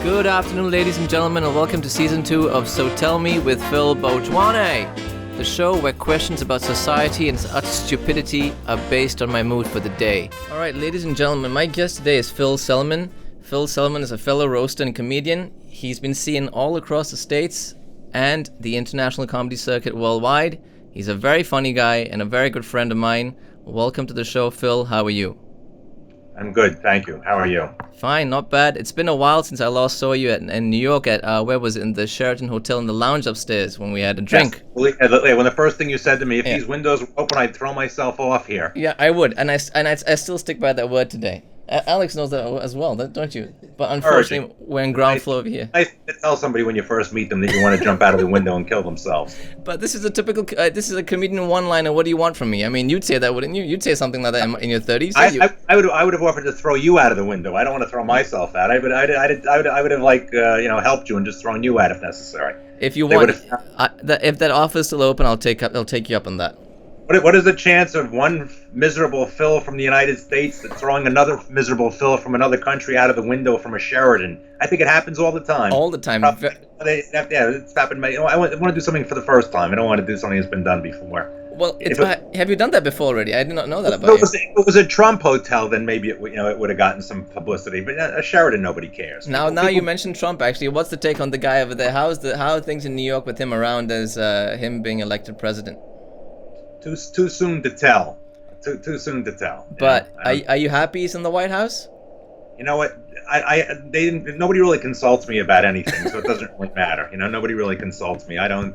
Good afternoon, ladies and gentlemen, and welcome to Season 2 of So Tell Me with Phil Bhojwanay, the show where questions about society and its utter stupidity are based on my mood for the day. Alright, ladies and gentlemen, my guest today is Phil Selman. Phil Selman is a fellow roaster and comedian. He's been seen all across the States and the international comedy circuit worldwide. He's a very funny guy and a very good friend of mine. Welcome to the show, Phil. How are you? I'm good, thank you. How are you? Fine, not bad. It's been a while since I last saw you in New York at, where was it, in the Sheraton Hotel in the lounge upstairs when we had a drink. Yes. When the first thing you said to me, if these windows were open, I'd throw myself off here. Yeah, I would, and I still stick by that word today. Alex knows that as well, don't you? But unfortunately, we're in ground floor over here. I tell somebody when you first meet them that you want to jump out of the window and kill themselves. But this is a typical, this is a comedian one-liner. What do you want from me? I mean, you'd say that, wouldn't you? You'd say something like that in your 30s. I would have offered to throw you out of the window. I don't want to throw myself out. I would have helped you and just thrown you out if necessary. If you want, if that offer's still open, I'll take you up on that. What is the chance of one miserable Phil from the United States throwing another miserable Phil from another country out of the window from a Sheraton? I think it happens all the time. All the time. It's happened. I want to do something for the first time. I don't want to do something that's been done before. Well, have you done that before already? I did not know that about you. If it was a Trump hotel, then maybe it would have gotten some publicity. But a Sheraton, nobody cares. Now you mentioned Trump. Actually, what's the take on the guy over there? How are things in New York with him around as him being elected president? Too soon to tell. Too soon to tell. But are you happy he's in the White House? You know what? Nobody really consults me about anything, so it doesn't really matter. Nobody really consults me. I don't.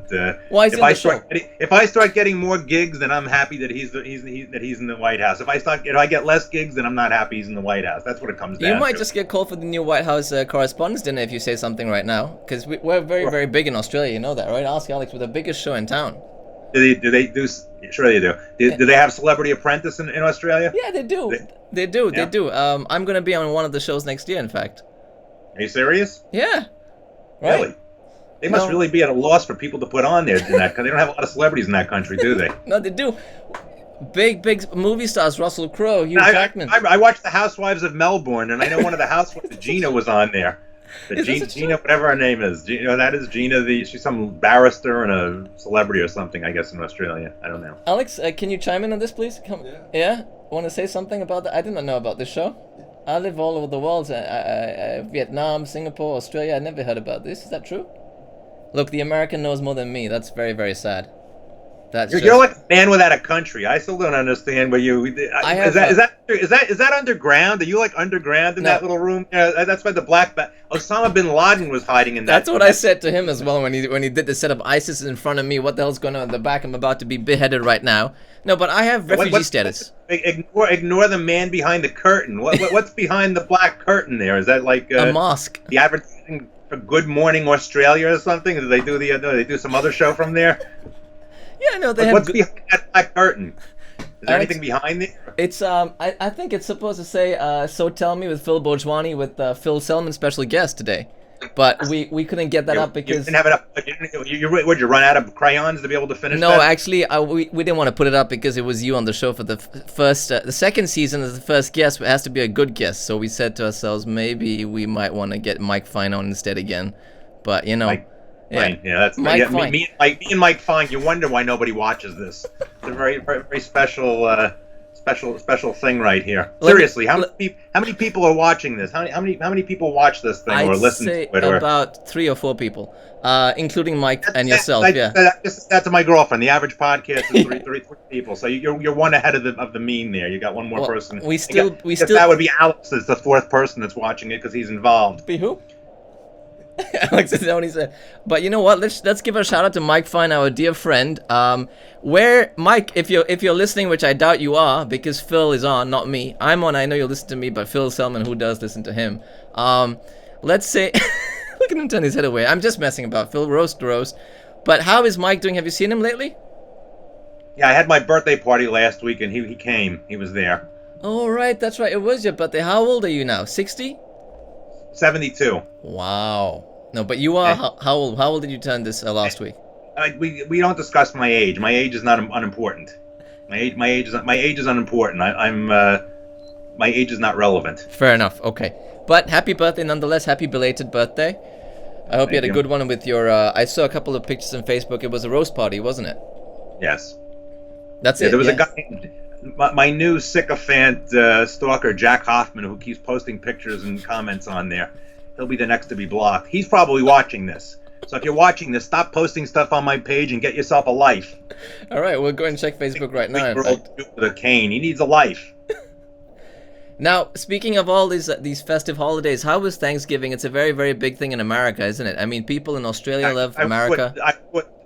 Why is if I start getting more gigs, then I'm happy that he's in the White House. If I get less gigs, then I'm not happy he's in the White House. That's what it comes down to. You might just get called for the new White House Correspondents' Dinner if you say something right now, because we're very, very big in Australia. You know that, right? Ask Alex. We're the biggest show in town. Do they do? Sure they do. Do they have Celebrity Apprentice in Australia? Yeah, they do. They do. I'm going to be on one of the shows next year, in fact. Are you serious? Yeah. Right. Really? They must really be at a loss for people to put on there in that country. They don't have a lot of celebrities in that country, do they? No, they do. Big movie stars, Russell Crowe, Hugh Jackman. I watched The Housewives of Melbourne, and I know one of the housewives, Gina, was on there. Gina, whatever her name is. That is Gina. She's some barrister and a celebrity or something, I guess, in Australia. I don't know. Alex, can you chime in on this, please? Yeah? Want to say something about that? I did not know about this show. I live all over the world. Vietnam, Singapore, Australia. I never heard about this. Is that true? Look, the American knows more than me. That's very, very sad. You're like a man without a country. I still don't understand where you. Is that underground? Are you like underground in that little room? Yeah, that's why the Osama bin Laden was hiding in that. That's what I said to him as well when he did the set of ISIS in front of me. What the hell's going on in the back? I'm about to be beheaded right now. No, but I have refugee status. Ignore the man behind the curtain. What's behind the black curtain there? Is that like a mosque? The advertising for Good Morning Australia or something? Do they do some other show from there? Yeah, no, they have. What's behind that black curtain? Is there anything behind there? It's I think it's supposed to say So Tell Me with Phil Bhojwanay with Phil Selman, special guest today, but we couldn't get that up because you didn't have it up. Would you run out of crayons to be able to finish? No, that? Actually, we didn't want to put it up because it was you on the show for the the second season as the first guest. It has to be a good guest, so we said to ourselves maybe we might want to get Mike Fine on instead again, but Fine. Yeah, that's me and Mike Fine. You wonder why nobody watches this. It's a very, very, very special thing right here. Seriously, how many people are watching this? How many people watch this thing or listen to it? I'd say about 3 or 4 people, including Mike and yourself. That's my girlfriend. The average podcast is three people. So you're one ahead of the mean there. You got one more person. That would be Alex as the 4th person that's watching it because he's involved. Be who? Alex is what he said. But you know what? Let's give a shout out to Mike Fine, our dear friend. Where Mike, if you're listening, which I doubt you are, because Phil is on, not me. I'm on. I know you'll listen to me, but Phil Selman, who does listen to him? Let's say, look at him turn his head away. I'm just messing about. Phil roast. But how is Mike doing? Have you seen him lately? Yeah, I had my birthday party last week, and he came. He was there. Oh right, that's right. It was your birthday. How old are you now? 60? 72. Wow. No, but you are how old? How old did you turn this last week? We don't discuss my age. My age is not unimportant. My age is unimportant. my age is not relevant. Fair enough. Okay, but happy birthday nonetheless. Happy belated birthday. I hope you had a good one with your. I saw a couple of pictures on Facebook. It was a roast party, wasn't it? Yes. That's it. There was a guy, my new sycophant stalker, Jack Hoffman, who keeps posting pictures and comments on there. He'll be the next to be blocked. He's probably watching this. So if you're watching this, stop posting stuff on my page and get yourself a life. All right, we'll go and check Facebook right now. With a cane, he needs a life. Now, speaking of all these festive holidays, how was Thanksgiving? It's a very, very big thing in America, isn't it? I mean, people in Australia love America.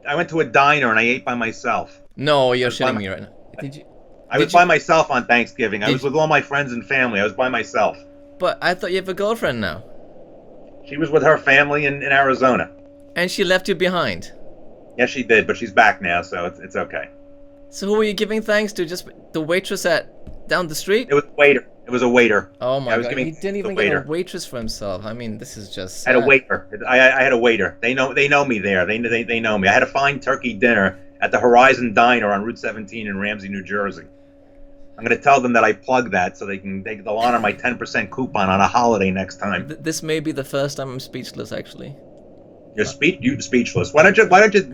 I went to a diner and I ate by myself. No, you're shitting me right now. Did you? I was by myself on Thanksgiving. I was with all my friends and family. I was by myself. But I thought you have a girlfriend now. She was with her family in Arizona. And she left you behind? Yes, she did, but she's back now, so it's okay. So who were you giving thanks to? Just the waitress down the street? It was a waiter. It was a waiter. Oh my God! He didn't even get a waitress for himself. I mean, this is just. I had a waiter. I had a waiter. They know me there. They know me. I had a fine turkey dinner at the Horizon Diner on Route 17 in Ramsey, New Jersey. I'm going to tell them that I plugged that so they'll honor my 10% coupon on a holiday next time. This may be the first time I'm speechless, actually. You're speechless. Why don't you?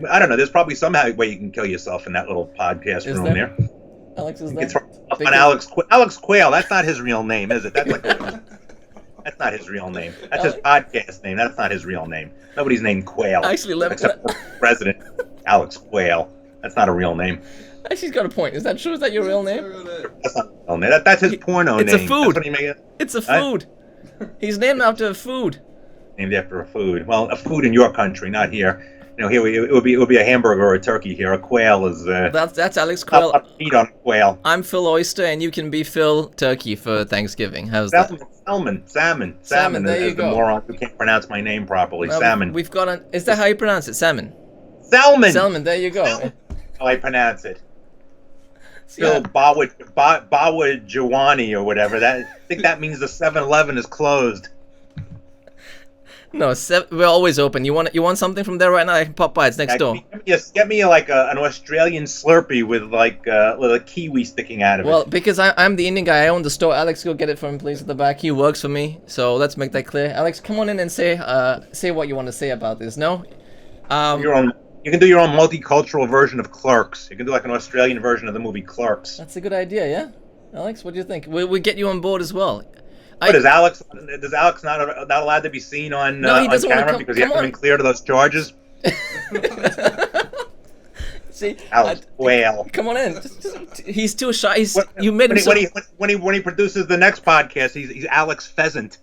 I don't know. There's probably somehow way you can kill yourself in that little podcast room there. Alex, is that? On Alex Quayle. That's not his real name, is it? That's that's not his real name. That's his podcast name. That's not his real name. Nobody's named Quayle. Actually, except for President Alex Quayle. That's not a real name. Actually, he's got a point. Is that true? Is that your real name? That's not his real name. That's his porno name. It's a food. That's it's a food. He's named after a food. Named after a food. Well, a food in your country, not here. You know, here it would be a hamburger or a turkey here. A quail is. That's Alex Quayle. Meat on quail. I'm Phil Oyster, and you can be Phil Turkey for Thanksgiving. How's that? Salmon. There you go. The moron who can't pronounce my name properly. Well, salmon. We've got an. Is that how you pronounce it? Salmon. Salmon. There you go. How I pronounce it. Phil Bhojwanay or whatever. I think that means the 7-Eleven is closed. No, we're always open. You want something from there right now? I can pop by. It's next door. Get me like an Australian Slurpee with like a little kiwi sticking out of it. Well, because I'm the Indian guy. I own the store. Alex, go get it for him, please, at the back. He works for me, so let's make that clear. Alex, come on in and say what you want to say about this. No, you can do your own multicultural version of Clerks. You can do like an Australian version of the movie Clerks. That's a good idea, yeah. Alex, what do you think? We'll get you on board as well. Does Alex not allowed to be seen on camera because he hasn't been cleared of those charges? See, Alex Quayle. Come on in. He's too shy. You made him when he produces the next podcast. He's Alex Pheasant.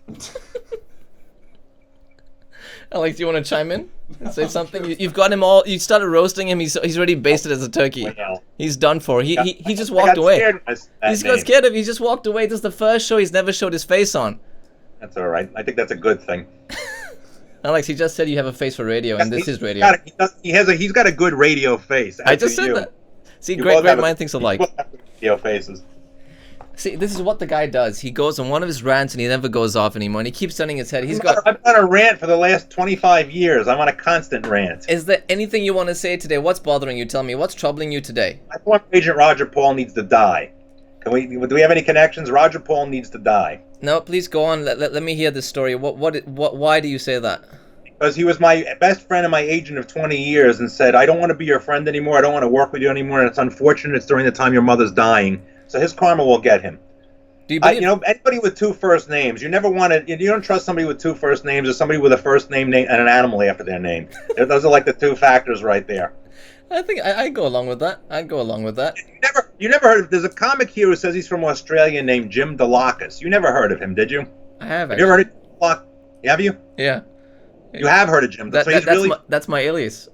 Alex, do you want to chime in and say something? You've got him all. You started roasting him. He's already basted as a turkey. Well, he's done for. He just walked away. He's got scared of. He just walked away. This is the first show he's never showed his face on. That's all right. I think that's a good thing. Alex, he just said you have a face for radio, and this is radio. He's got a good radio face. I just said that. See, great mind thinks alike. Radio faces. See, this is what the guy does. He goes on one of his rants and he never goes off anymore. And he keeps turning his head. I've on a rant for the last 25 years. I'm on a constant rant. Is there anything you want to say today? What's bothering you? Tell me. What's troubling you today? I thought Agent Roger Paul needs to die. Do we have any connections? Roger Paul needs to die. No, please go on. Let me hear this story. Why do you say that? Because he was my best friend and my agent of 20 years and said, I don't want to be your friend anymore. I don't want to work with you anymore. And it's unfortunate it's during the time your mother's dying. So his karma will get him. Do you believe anybody with two first names, you never want to. You don't trust somebody with two first names or somebody with a first name and an animal after their name. Those are like the two factors right there. I think I go along with that. I'd go along with that. You never heard of? There's a comic here who says he's from Australia named Jim DeLocus. You never heard of him, did you? I have. Have you ever heard of Jim? Have you? Yeah. You have heard of Jim. That's my alias.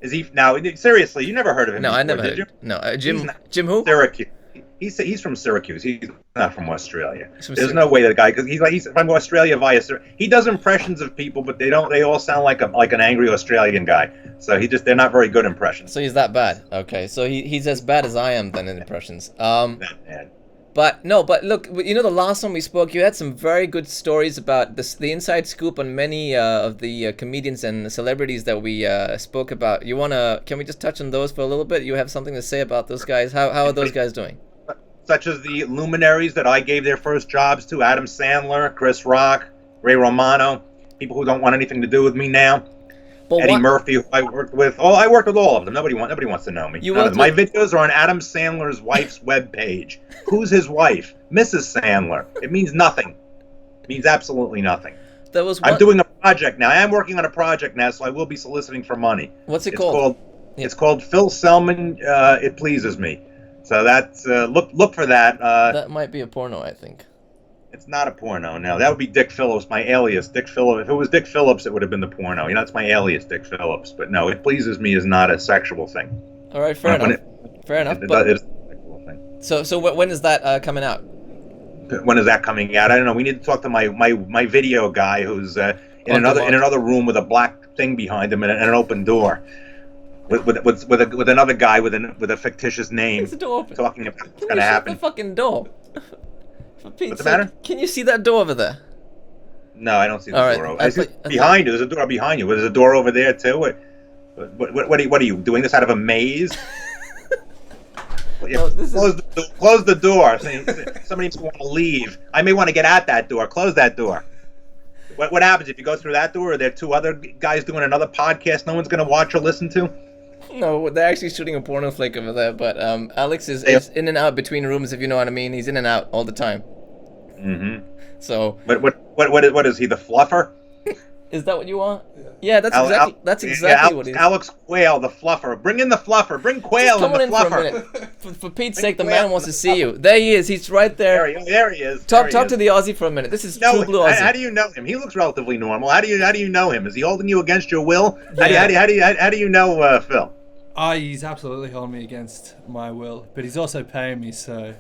Is he now? Seriously, you never heard of him? No, before, I never did heard. You? No, Jim who? Syracuse. He's from Syracuse. He's not from Australia. There's no way that guy, because he's from Australia via Syracuse. He does impressions of people, but they all sound like an angry Australian guy. So they're not very good impressions. So he's that bad. Okay, so he's as bad as I am then in impressions. That bad. But look, the last time we spoke, you had some very good stories about the inside scoop on many of the comedians and celebrities that we spoke about. Can we just touch on those for a little bit? You have something to say about those guys? How are those guys doing? such as the luminaries that I gave their first jobs to: Adam Sandler, Chris Rock, Ray Romano, people who don't want anything to do with me now. But Eddie Murphy, who I worked with. Oh, I worked with all of them. Nobody wants to know me. My videos are on Adam Sandler's wife's webpage. Who's his wife? Mrs. Sandler. It means nothing. It means absolutely nothing. I'm doing a project now. I am working on a project now, so I will be soliciting for money. What's it called? It's called Phil Selman. It Pleases Me. So that's look for that. That might be a porno, I think. It's not a porno. No, that would be Dick Phillips, my alias, Dick Phillips. If it was Dick Phillips, it would have been the porno. You know, it's my alias, Dick Phillips. But no, It Pleases Me is not a sexual thing. All right, fair enough. Fair enough. It is a sexual thing. So when is that coming out? When is that coming out? I don't know. We need to talk to my video guy who's in another room with a black thing behind him and an open door, with another guy with a fictitious name. Is the door open? Talking about what's going to happen. The fucking door. What's the matter? Can you see that door over there? No, I don't see the door over. I see behind you. There's a door behind you. There's a door over there too. What are you doing this out of a maze? No, close the door. Somebody may want to leave. I may want to get at that door. Close that door. What happens if you go through that door? Are there two other guys doing another podcast no one's going to watch or listen to? No, they're actually shooting a porno flick over there. But Alex is in and out between rooms, if you know what I mean. He's in and out all the time. Mm-hmm. So. But what is he, the fluffer? Is that what you want? Yeah, that's exactly what he is. Alex Quayle, the fluffer. Bring in the fluffer. Bring Quayle and the fluffer. For Pete's sake, the man wants to see you. There he is. He's right there. There he is. Talk to the Aussie for a minute. This is true blue Aussie. How do you know him? He looks relatively normal. How do you know him? Is he holding you against your will? Yeah. How do you know Phil? He's absolutely holding me against my will, but he's also paying me, so...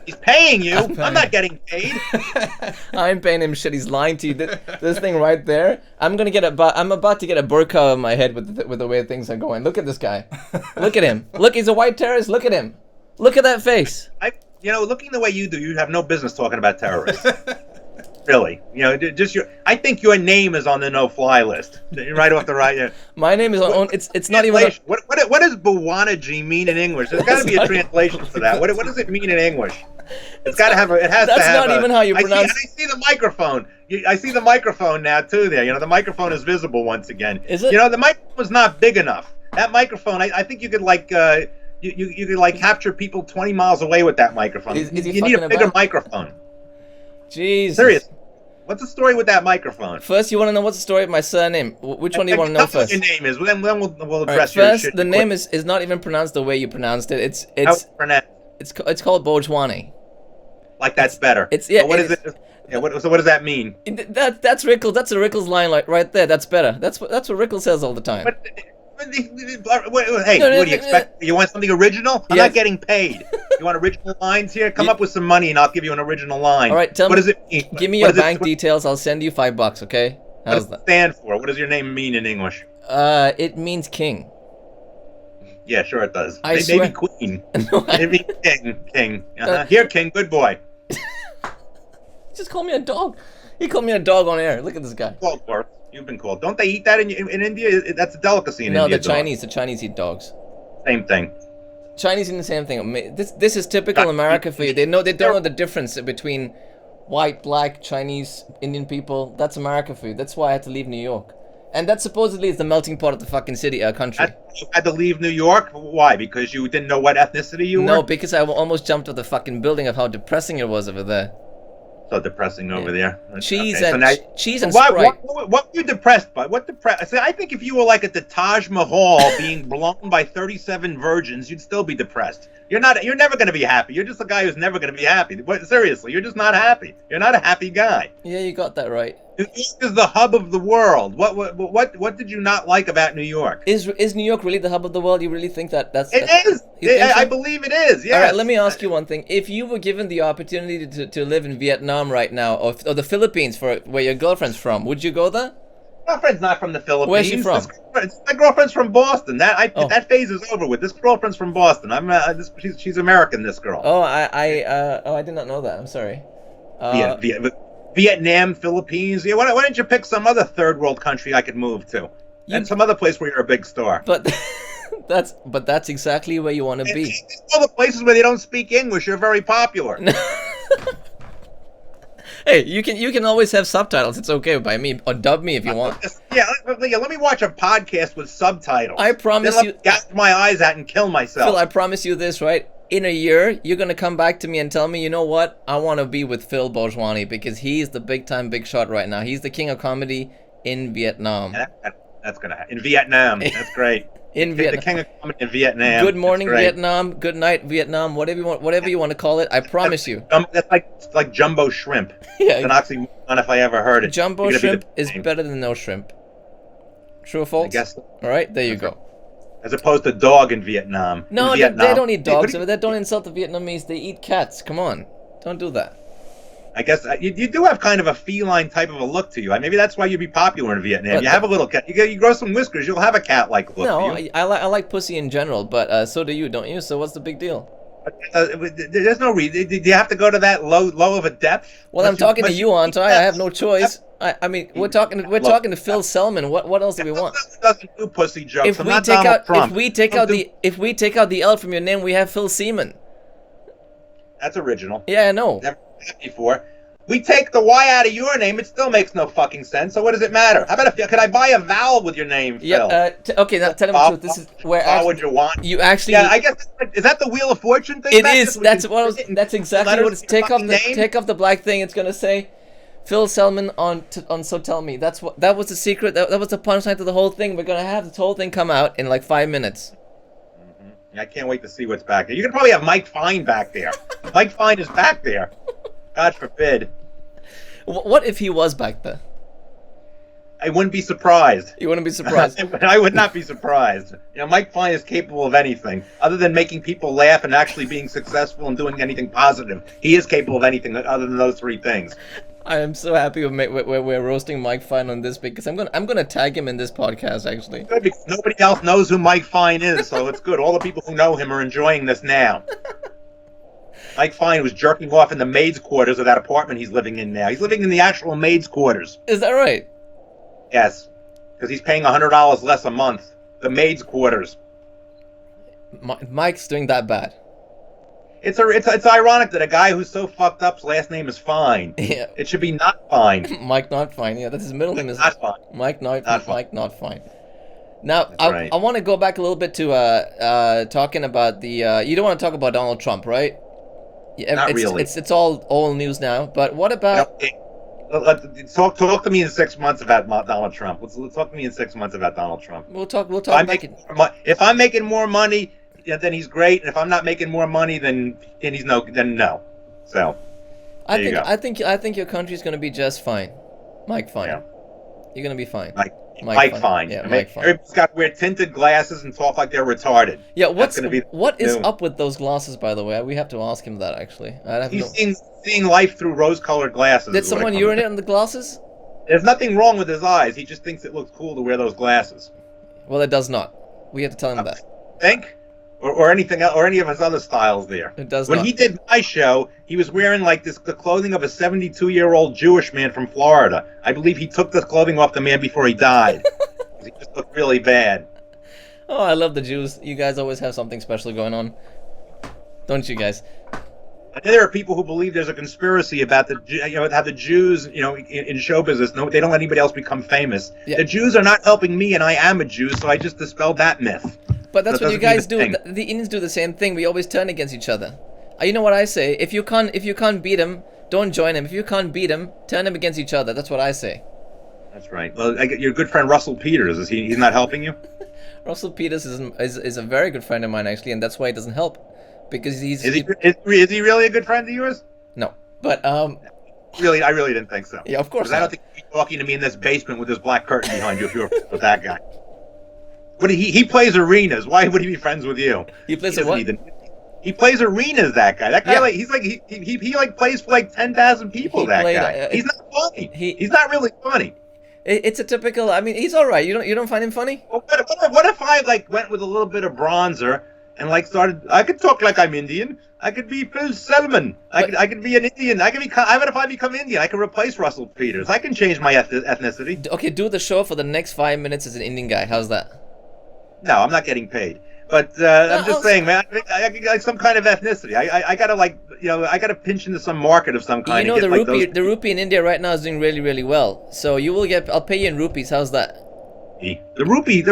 He's paying you? I'm not getting paid. I'm paying him shit. He's lying to you. This thing right there, I'm about to get a burqa on my head with the way things are going. Look at this guy. Look at him. Look, he's a white terrorist. Look at him. Look at that face. Looking the way you do, you have no business talking about terrorists. Really, I think your name is on the no-fly list. Right off the right. Yeah. My name is on. It's not even. What does Bhojwanay mean in English? There's got to be a translation for that. What does it mean in English? It's got to have. It has to have. That's not even how you pronounce. I see the microphone. I see the microphone now too. There, the microphone is visible once again. Is it? The microphone's not big enough. That microphone, I think you could you could capture people 20 miles away with that microphone. You need a bigger microphone. Jesus. Seriously. What's the story with that microphone? First, you want to know what's the story of my surname. Which one do you want to know first? What your name is. Then we'll address your shit. First, the name is not even pronounced the way you pronounced it. It's called Bhojwanay. Like that's better. What is it? Yeah. So what does that mean? That's Rickles. That's a Rickles line, like right there. That's better. That's what Rickles says all the time. Hey, what do you expect? You want something original? I'm not getting paid. You want original lines here? Come up with some money and I'll give you an original line. All right, tell me. What does it mean? Give me your bank details. I'll send you $5. Okay? How's that? Stand for? What does your name mean in English? It means king. Yeah, sure it does. Maybe queen. Maybe king. Here, king. Good boy. Just call me a dog. He called me a dog on air. Look at this guy. You've been called. Don't they eat that in India? That's a delicacy in India. No, the Chinese eat dogs. Same thing. Chinese eat the same thing. This is typical America for you. They don't know the difference between white, black, Chinese, Indian people. That's America for you. That's why I had to leave New York. And that supposedly is the melting pot of the fucking country. You had to leave New York? Why? Because you didn't know what ethnicity you were? No, because I almost jumped off the fucking building of how depressing it was over there. So depressing over there. Cheese and Sprite. What were you depressed by? I think if you were like at the Taj Mahal being blown by 37 virgins, you'd still be depressed. You're never going to be happy. You're just a guy who's never going to be happy. Seriously, you're just not happy. You're not a happy guy. Yeah, you got that right. New York is the hub of the world. What did you not like about New York? Is New York really the hub of the world? You really think that's It is. I believe it is. Yes. All right, let me ask you one thing. If you were given the opportunity to live in Vietnam right now, or the Philippines, where your girlfriend's from, would you go there? My girlfriend's not from the Philippines. Where's she from? My girlfriend's from Boston. That phase is over with. This girlfriend's from Boston. She's American. This girl. Oh, I did not know that. I'm sorry. Vietnam, Philippines. Yeah, why don't you pick some other third world country I could move to, and some other place where you're a big star? But That's exactly where you want to be. All the places where they don't speak English are very popular. Hey, you can always have subtitles. It's okay by me, or dub me if you want. Yeah, let me watch a podcast with subtitles. I promise then you. Gouge my eyes out and kill myself. Phil, I promise you this, right? In a year, you're gonna come back to me and tell me, you know what? I want to be with Phil Bhojwanay because he's the big shot right now. He's the king of comedy in Vietnam. Yeah, that's gonna happen. In Vietnam. That's great. In Vietnam. The king of comedy in Vietnam. Good morning, Vietnam. Good night, Vietnam. Whatever you want to call it. I promise you. That's like jumbo shrimp. Yeah. It's an oxymoron if I ever heard it. Jumbo shrimp is better than no shrimp. True or false? I guess so. All right, there you go. As opposed to dog in Vietnam. No, in Vietnam, they don't eat dogs. They don't insult the Vietnamese. They eat cats. Come on, don't do that. I guess you do have kind of a feline type of a look to you. Maybe that's why you'd be popular in Vietnam. You have a little cat. You grow some whiskers. You'll have a cat-like look. No, to you. I like pussy in general, but so do you, don't you? So what's the big deal? There's no reason. Do you have to go to that low of a depth? Well, I'm talking to you, aren't I? I have no choice. I mean, we're talking to Phil Selman. What else do we want? Doesn't do pussy jokes. If we take out the L from your name, we have Phil Seaman. That's original. Yeah, I know. Never heard that before. We take the Y out of your name, it still makes no fucking sense. So what does it matter? How about could I buy a vowel with your name, Phil? Yeah. Okay. Now tell him the truth. This is where would you want? You actually. Yeah, I guess. Is that the Wheel of Fortune thing? It is. That's exactly what it's. Take off the black thing. It's gonna say, Phil Selman on So Tell Me. That was the secret. That was the punchline to the whole thing. We're gonna have this whole thing come out in like 5 minutes. I can't wait to see what's back there. You could probably have Mike Fine back there. Mike Fine is back there. God forbid. What if he was back there? I wouldn't be surprised. You wouldn't be surprised? I would not be surprised. Mike Fine is capable of anything. Other than making people laugh and actually being successful and doing anything positive. He is capable of anything other than those three things. I am so happy we're roasting Mike Fine on this because I'm gonna tag him in this podcast, actually. Good, because nobody else knows who Mike Fine is, so it's good. All the people who know him are enjoying this now. Mike Fine was jerking off in the maid's quarters of that apartment he's living in now. He's living in the actual maid's quarters. Is that right? Yes, because he's paying $100 less a month. The maid's quarters. Mike's doing that bad. It's ironic that a guy who's so fucked up's last name is Fine. Yeah. It should be Not Fine. Mike Not Fine. Yeah, that's his middle name. Is Not Fine. Mike Not Fine. Now, right. I want to go back a little bit to talking about the. You don't want to talk about Donald Trump, right? Yeah, Not really. It's all news now. But what about? Talk to me in 6 months about Donald Trump. Let's talk to me in 6 months about Donald Trump. We'll talk. If I'm making more money, then he's great. And if I'm not making more money, then no. So, I think your country's gonna be just fine. Mike Fine. Yeah. You're gonna be fine. Mike Fine. Yeah, Mike Fine. Everybody's got to wear tinted glasses and talk like they're retarded. Yeah, what is up with those glasses, by the way? We have to ask him that, actually. He's seeing life through rose-colored glasses. Did someone urinate on the glasses? There's nothing wrong with his eyes. He just thinks it looks cool to wear those glasses. Well, it does not. We have to tell him that. Think? Or anything else, or any of his other styles there. It does When not. he did my show, he was wearing the clothing of a 72-year-old Jewish man from Florida. I believe he took the clothing off the man before he died. He just looked really bad. Oh, I love the Jews. You guys always have something special going on. Don't you guys? And there are people who believe there's a conspiracy about how the Jews, in show business, they don't let anybody else become famous. Yeah. The Jews are not helping me, and I am a Jew, so I just dispelled that myth. But that's what you guys do. The Indians do the same thing. We always turn against each other. You know what I say? If you can't beat him, don't join him. If you can't beat him, turn him against each other. That's what I say. That's right. Well, your good friend Russell Peters, he's not helping you? Russell Peters is a very good friend of mine, actually, and that's why he doesn't help. Because is he really a good friend of yours? No, but I really didn't think so. Yeah, of course. I don't think you'd be talking to me in this basement with this black curtain behind you if you were with that guy. But he plays arenas. Why would he be friends with you? He plays what? He plays arenas. That guy. That guy, yeah. he plays for 10,000 people. Guy. He's not funny. He's not really funny. It's a typical. I mean, he's all right. You don't find him funny? Well, what if I went with a little bit of bronzer and started? I could talk like I'm Indian. I could be Phil Selman. I could be an Indian. If I become Indian, I can replace Russell Peters. I can change my ethnicity. Okay, do the show for the next 5 minutes as an Indian guy. How's that? No, I'm not getting paid. But I'm just saying, man, I like some kind of ethnicity. I gotta like, I gotta pinch into some market of some kind. You know, and get, the rupee in India right now is doing really, really well. So you will get. I'll pay you in rupees. How's that? The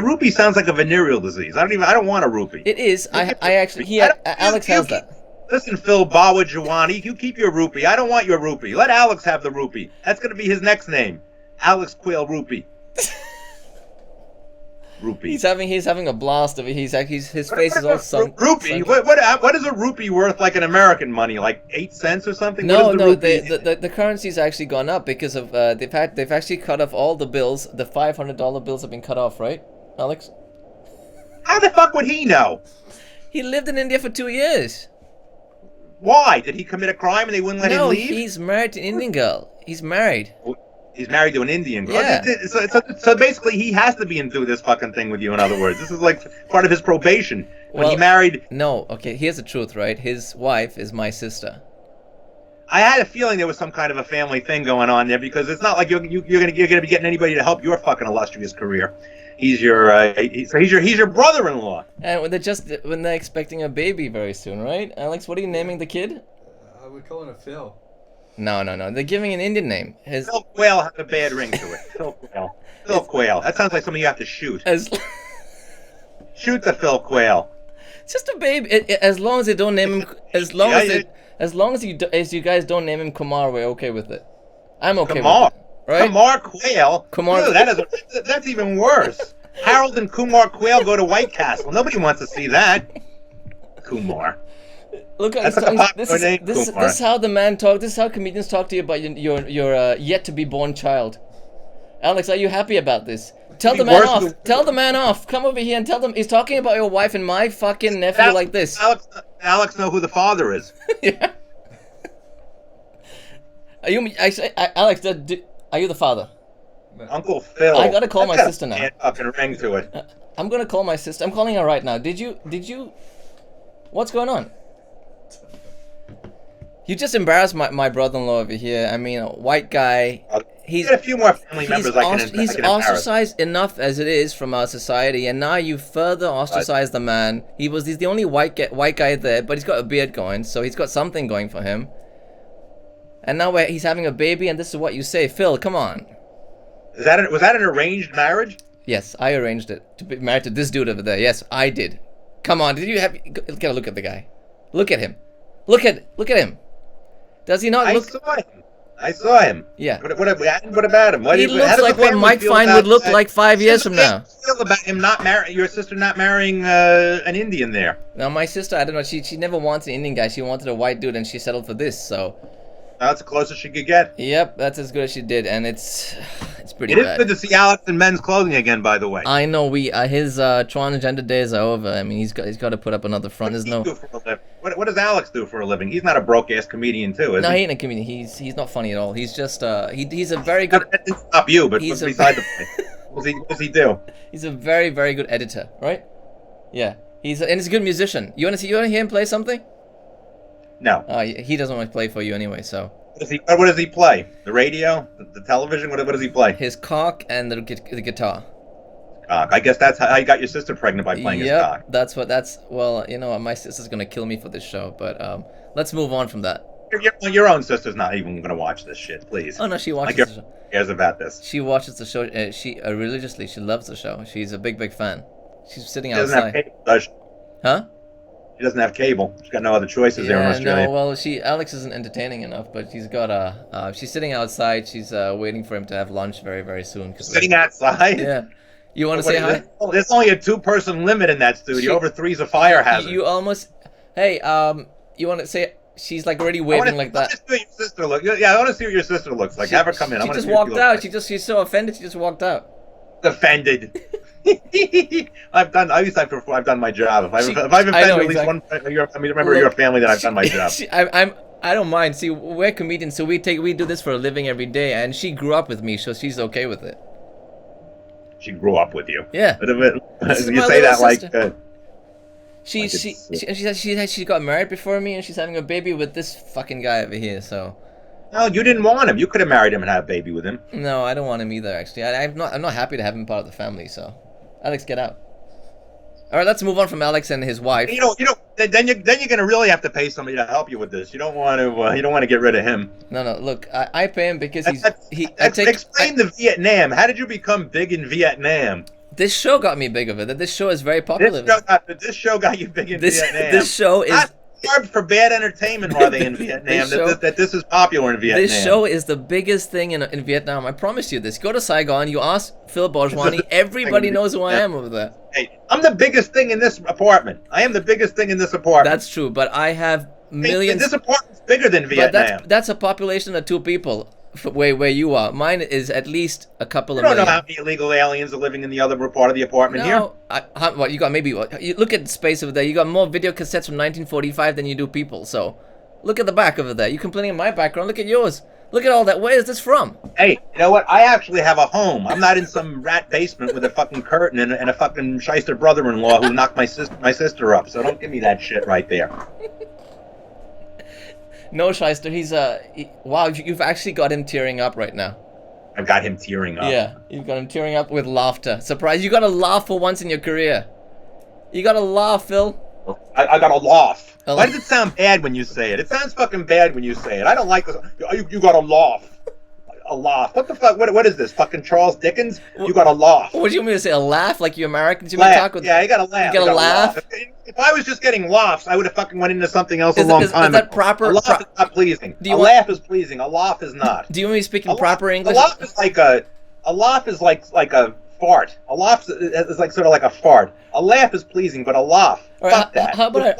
rupee sounds like a venereal disease. I don't want a rupee. It is. Alex has that. Listen, Phil Bhojwanay, you keep your rupee. I don't want your rupee. Let Alex have the rupee. That's gonna be his next name, Alex Quail Rupee. Rupee. He's having a blast of it. His face is all sunk. Rupee? What is a rupee worth, like in American money, like 8 cents or something? No, the currency's actually gone up because of they've actually cut off all the bills. The $500 bills have been cut off, right, Alex? How the fuck would he know? He lived in India for 2 years. Why? Did he commit a crime and they wouldn't let him leave? No, he's married to an Indian girl. He's married. He's married to an Indian girl. Yeah. So basically, he has to be into this fucking thing with you. In other words, this is like part of his probation. When he married. No, okay. Here's the truth, right? His wife is my sister. I had a feeling there was some kind of a family thing going on there because it's not like you're gonna be getting anybody to help your fucking illustrious career. He's your brother-in-law. And when they're expecting a baby very soon, right? Alex, what are you naming the kid? We're calling it Phil. No. They're giving an Indian name. Phil Quail has a bad ring to it. Phil Quail. Phil Quail. That sounds like something you have to shoot. Shoot the Phil Quail. It's just a baby. As long as they don't name him. As long as you guys don't name him Kumar, we're okay with it. I'm okay with it. Right? Kumar Quail? Ew, that's even worse. Harold and Kumar Quail go to White Castle. Nobody wants to see that. Kumar. Look, this is how the man talk. This is how comedians talk to you about your yet to be born child. Alex, are you happy about this? Tell the man off. Tell the man off. Come over here and tell them he's talking about your wife and my fucking nephew like this. Alex know who the father is. Yeah. Alex? Are you the father? Uncle Phil. I gotta call my sister now. Fucking ring to it. I'm gonna call my sister. I'm calling her right now. Did you? What's going on? You just embarrassed my brother-in-law over here. I mean, a white guy. He's a few more family members he's ostracized enough as it is from our society, and now you further ostracize the man. He's the only white guy there, but he's got a beard going, so he's got something going for him. And now he's having a baby, and this is what you say, Phil. Come on. Was that an arranged marriage? Yes, I arranged it to be married to this dude over there. Yes, I did. Come on, get a look at the guy. Look at him. Look at him. Does he not look? I saw him. Yeah. What about him? He looks like what Mike Fine would look like 5 years from now. Feel about him your sister not marrying an Indian there? No, my sister, I don't know. She never wanted an Indian guy. She wanted a white dude, and she settled for this. So. That's the closest she could get. Yep, that's as good as she did, and it's pretty bad. It is good to see Alex in men's clothing again, by the way. I know his transgender days are over. I mean, he's got to put up another front. What does Alex do for a living? He's not a broke ass comedian too, is he? No, he ain't a comedian. He's not funny at all. He's just he's a very good. That didn't stop you, but beside the point, what does he do? He's a very, very good editor, right? Yeah, he's a good musician. You want to hear him play something? No. He doesn't want to play for you anyway, so. What does he play? The radio? The television? What does he play? His cock and the guitar. Cock. I guess that's how you got your sister pregnant, by playing his cock. Well, you know what, my sister's going to kill me for this show, but let's move on from that. Your own sister's not even going to watch this shit, please. Oh, no, she watches the show. Cares about this. She watches the show religiously. She loves the show. She's a big, big fan. She's sitting outside. Doesn't have cable, does she? Huh? She doesn't have cable. She's got no other choices there in Australia. No, well, Alex isn't entertaining enough, but she's got she's sitting outside. She's waiting for him to have lunch very, very soon. Sitting outside? Yeah. You want to say hi? There's only a 2-person limit in that studio. Over 3's a fire hazard. You almost. Hey, you want to say? She's like already waving like that. I want to see what your sister looks. Yeah, I want to see what your sister looks like. Have her come in. She just walked out. She's so offended. She just walked out. Offended. I've done my job. If I've offended at least one member of your family, then I've done my job. I don't mind. See, we're comedians, so we do this for a living every day, and she grew up with me, so she's okay with it. She grew up with you. Yeah. But you say that sister. like. She got married before me, and she's having a baby with this fucking guy over here. So. No, you didn't want him. You could have married him and had a baby with him. No, I don't want him either. Actually, I'm not happy to have him part of the family. So, Alex, get out. All right, let's move on from Alex and his wife. Then you're gonna really have to pay somebody to help you with this. You don't want to get rid of him. No. Look, I pay him because Explain the Vietnam. How did you become big in Vietnam? This show got me big of it. This show is very popular. This show got you big in Vietnam. This show is. For bad entertainment are they in Vietnam? That this is popular in Vietnam. This show is the biggest thing in Vietnam. I promise you this. Go to Saigon. You ask Phil Bhojwanay. Everybody knows who I am over there. Hey, I'm the biggest thing in this apartment. I am the biggest thing in this apartment. That's true, but I have millions. This apartment's bigger than Vietnam. But that's a population of 2 people. Where you are. Mine is at least a couple of million. You don't know how many illegal aliens are living in the other part of the apartment here? What you got? Maybe what? You look at the space over there. You got more video cassettes from 1945 than you do people. So, look at the back over there. You complaining on my background? Look at yours. Look at all that. Where is this from? Hey, you know what? I actually have a home. I'm not in some rat basement with a fucking curtain and a fucking shyster brother-in-law who knocked my sister up. So don't give me that shit right there. No, Shyster, wow, you've actually got him tearing up right now. I've got him tearing up. Yeah, you've got him tearing up with laughter. Surprise, you gotta laugh for once in your career. You gotta laugh, Phil. I gotta laugh. Why does it sound bad when you say it? It sounds fucking bad when you say it. I don't like this. You gotta laugh. A laugh. What the fuck? What is this? Fucking Charles Dickens? You gotta laugh. What do you mean to say? A laugh? Like you Americans? You laugh. Yeah, you gotta laugh. You gotta laugh? If I was just getting laughs, I would have fucking went into something else a long time ago. Is that proper? A laugh is not pleasing. A laugh is pleasing. A laugh is not. Do you want me speaking proper English? A laugh is like a fart. A laugh is like sort of like a fart. A laugh is pleasing, but a laugh. Fuck that. How about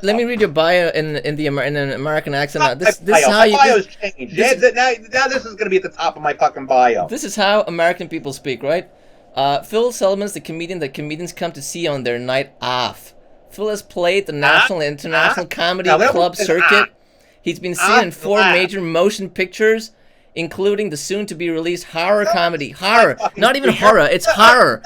let me read your bio in an American accent. This is how my bio's changed. Now this is going to be at the top of my fucking bio. This is how American people speak, right? Phil Selman's the comedian that comedians come to see on their night off. Phil has played the national and international comedy club circuit. He's been seen in 4 major motion pictures, including the soon-to-be-released horror comedy. Horror. Not even horror. It's horror.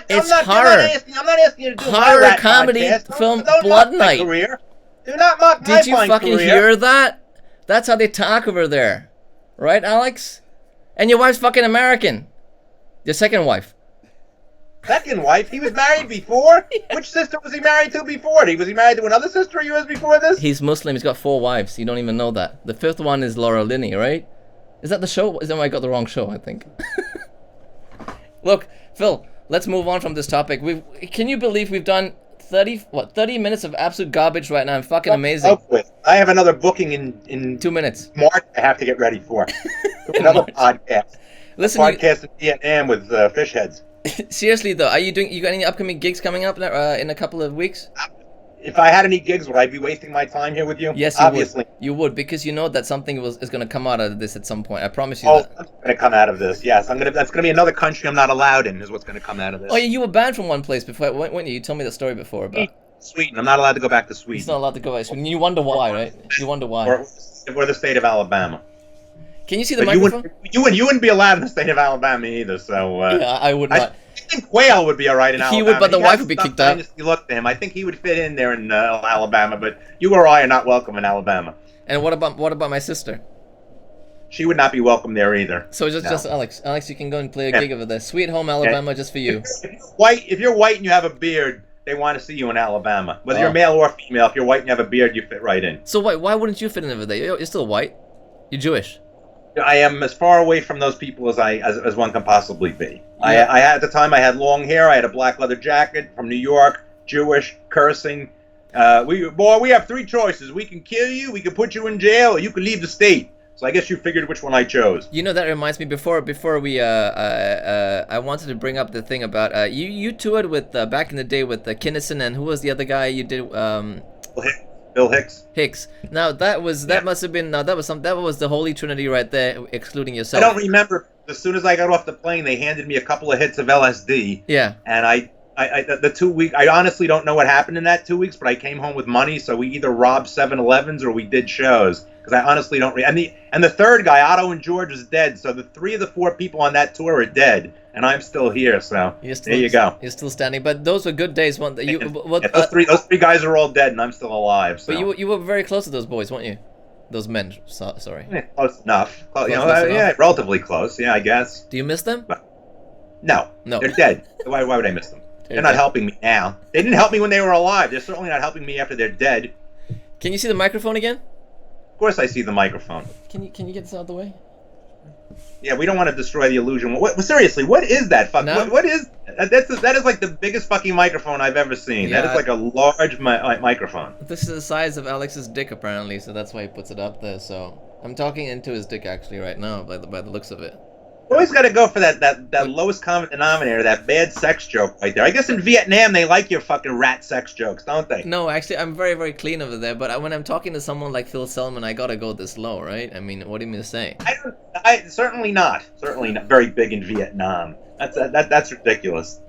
It's horror. I'm not asking you to do horror comedy film Blood Night. Do not mock my Did you fucking hear that? That's how they talk over there. Right, Alex? And your wife's fucking American. Your second wife. Second wife? He was married before? Yeah. Which sister was he married to before? Was he married to another sister of yours before this? He's Muslim. He's got 4 wives. You don't even know that. The 5th one is Laura Linney, right? Is that the show? I got the wrong show, I think. Look, Phil, let's move on from this topic. Can you believe we've done 30 minutes of absolute garbage right now? I'm fucking amazing. I have another booking in 2 minutes. March I have to get ready for. Another podcast. Listen, podcast in Vietnam with fish heads. Seriously though, you got any upcoming gigs coming up in a couple of weeks? If I had any gigs, would I be wasting my time here with you? Yes, obviously. You would, because you know that something is going to come out of this at some point. I promise you that. That's going to come out of this, yes. That's going to be another country I'm not allowed in, is what's going to come out of this. Oh, yeah, you were banned from one place before, weren't you? You told me the story before about... Sweden. I'm not allowed to go back to Sweden. He's not allowed to go back to Sweden. You wonder why, right? You wonder why. Or the state of Alabama. Can you see the microphone? You wouldn't be allowed in the state of Alabama either, so... yeah, I would not. I think Quayle would be all right in Alabama. He would, but the wife would be kicked out. Look to him. I think he would fit in there in Alabama, but you or I are not welcome in Alabama. And what about my sister? She would not be welcome there either. So just Alex. Alex, you can go and play a gig over there. Sweet home Alabama, just for you. If you're white and you have a beard, they want to see you in Alabama. Whether you're male or female, if you're white and you have a beard, you fit right in. So why wouldn't you fit in over there? You're still white. You're Jewish. I am as far away from those people as one can possibly be. Yeah. I had at the time I had long hair. I had a black leather jacket from New York. Jewish, cursing. We have 3 choices. We can kill you. We can put you in jail, or you can leave the state. So I guess you figured which one I chose. You know, that reminds me. Before we I wanted to bring up the thing about you toured with back in the day with Kinnison, and who was the other guy you did? Bill Hicks. Hicks. Now that was that was the Holy Trinity right there, excluding yourself. I don't remember. As soon as I got off the plane, they handed me a couple of hits of LSD. Yeah. And the 2 week, I honestly don't know what happened in that 2 weeks, but I came home with money, so we either robbed 7-Elevens or we did shows. Because I honestly don't. And the third guy, Otto and George, is dead. So the 3 of the 4 people on that tour are dead, and I'm still here. So there you go. You're still standing, but those were good days. Those 3 guys are all dead, and I'm still alive. So. But you were very close to those boys, weren't you? Those men. Sorry. Yeah, close enough. Yeah, relatively close. Yeah, I guess. Do you miss them? No. They're dead. Why would I miss them? They're not helping me now. They didn't help me when they were alive. They're certainly not helping me after they're dead. Can you see the microphone again? Of course I see the microphone. Can you get this out of the way? Yeah, we don't want to destroy the illusion. Seriously, what is that? What is that? Is like the biggest fucking microphone I've ever seen. Yeah, that is like a large microphone. This is the size of Alex's dick, apparently, so that's why he puts it up there. So I'm talking into his dick actually right now, by the looks of it. You always got to go for that lowest common denominator, that bad sex joke right there. I guess in Vietnam they like your fucking rat sex jokes, don't they? No, actually, I'm very, very clean over there. But when I'm talking to someone like Phil Selman, I gotta go this low, right? I mean, what do you mean to say? Certainly not. Certainly not. Very big in Vietnam. That's ridiculous.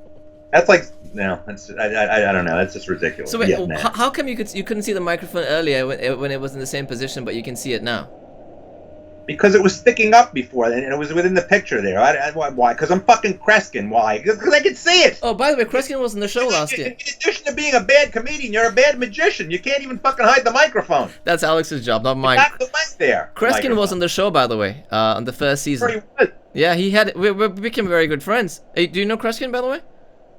That's like I don't know. That's just ridiculous. So wait, how come you couldn't see the microphone earlier when it was in the same position, but you can see it now? Because it was sticking up before, and it was within the picture there. Why? Because I'm fucking Kreskin. Why? Because I could see it. Oh, by the way, Kreskin was in the show last year. In addition to being a bad comedian, you're a bad magician. You can't even fucking hide the microphone. That's Alex's job, not mine. Got the mic there. Kreskin was on the show, by the way, on the first season. Yeah, he had. We became very good friends. Hey, do you know Kreskin, by the way?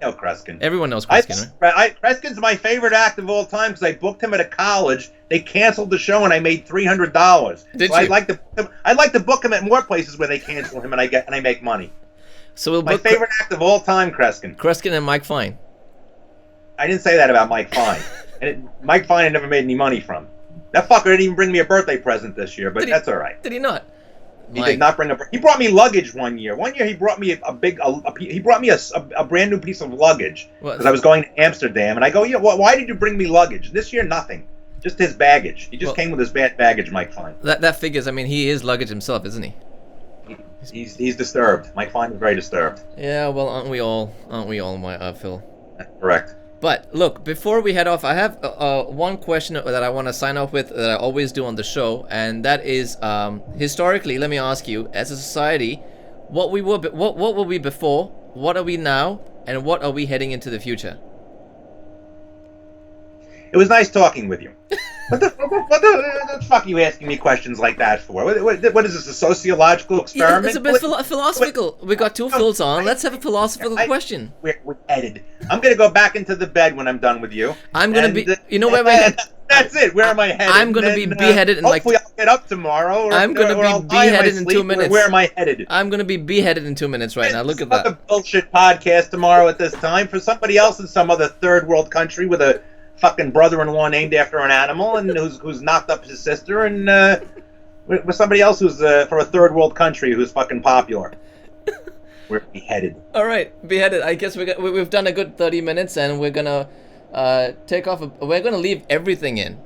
No, Kreskin. Everyone knows Kreskin, right? Kreskin's my favorite act of all time because I booked him at a college. They canceled the show and I made $300. Did you? I'd like to book him at more places where they cancel him and I make money. So we'll my favorite act of all time, Kreskin. Kreskin and Mike Fine. I didn't say that about Mike Fine. Mike Fine I never made any money from. That fucker didn't even bring me a birthday present this year, but that's all right. Did he not? He did not bring He brought me luggage one year. One year he brought me a brand new piece of luggage because I was going to Amsterdam, and I go, why did you bring me luggage? This year, nothing. Just his baggage. He just came with his bad baggage, Mike Fine. That figures. I mean, he is luggage himself, isn't he? He's disturbed. Mike Fine is very disturbed. Yeah, well, aren't we all, Phil? That's correct. But look, before we head off, I have one question that I want to sign off with that I always do on the show, and that is, historically, let me ask you, as a society, what were we before, what are we now, and what are we heading into the future? It was nice talking with you. What the fuck are you asking me questions like that for? What is this, a sociological experiment? Yeah, it's a bit philosophical. We got two Phils on. Let's have a philosophical question. We're headed. I'm going to go back into the bed when I'm done with you. I'm going to be... You know where my head... That's it. Where am I headed? I'm going to be beheaded in like... Hopefully I'll get up tomorrow. I'm going to be beheaded in 2 minutes. Where am I headed? I'm going to be beheaded in 2 minutes right now. Look at that. It's a bullshit podcast tomorrow at this time for somebody else in some other third world country with a fucking brother-in-law named after an animal and who's knocked up his sister, and with somebody else who's for a third world country who's fucking popular. We're beheaded. All right, beheaded. I guess we've done a good 30 minutes, and we're gonna take off. We're gonna leave everything in.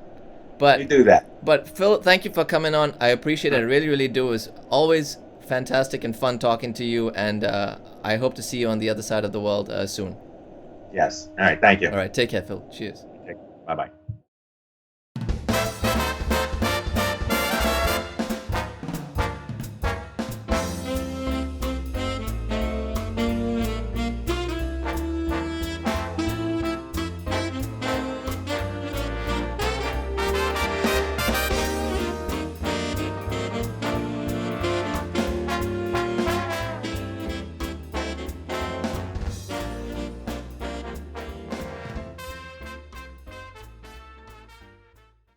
But you do that. But Phil, thank you for coming on. I appreciate it. I really, really do. It's always fantastic and fun talking to you, and I hope to see you on the other side of the world soon. Yes. All right. Thank you. All right. Take care, Phil. Cheers. Bye-bye.